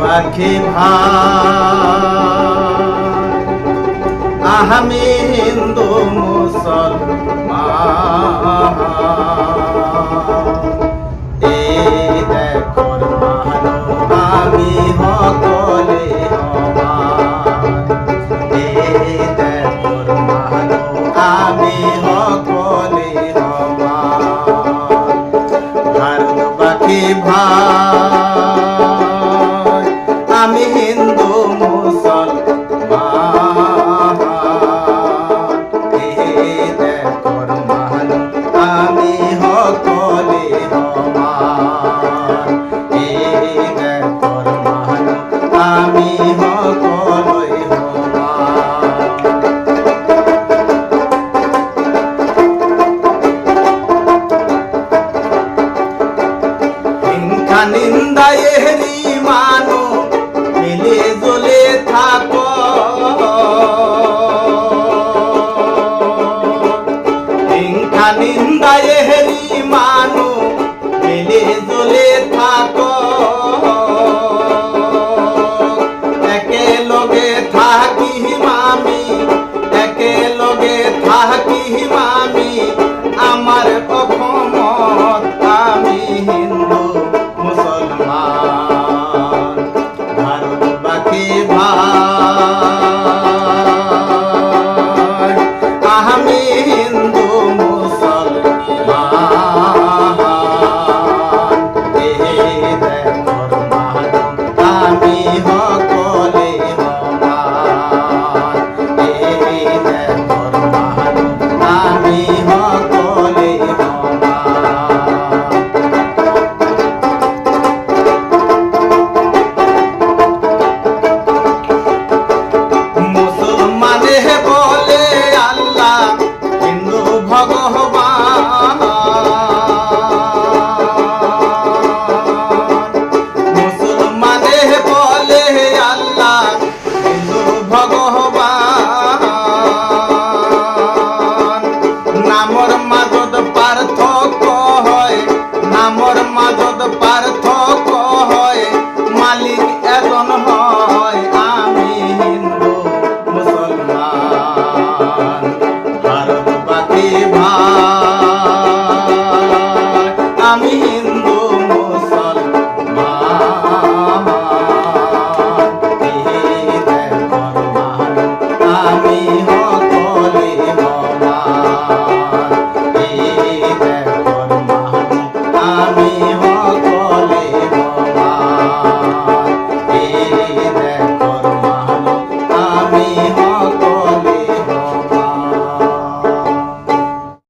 পাখি ভাই আমি হিন্দু মুসলমান এই দেখর মানু আমি হকলে হমান এই দেখর মানু আমি হকলে হমান ভারত পাখি ভাই আমি হিন্দু মুসলমান এই দেখর মানু আমি হকলে হমান এই দেখর মানু আমি হকলে হমান নিন্দা এহরি মানো মিলে জলে থাকো হিংসা নিন্দা এহরি মানো মিলে জলে থাকো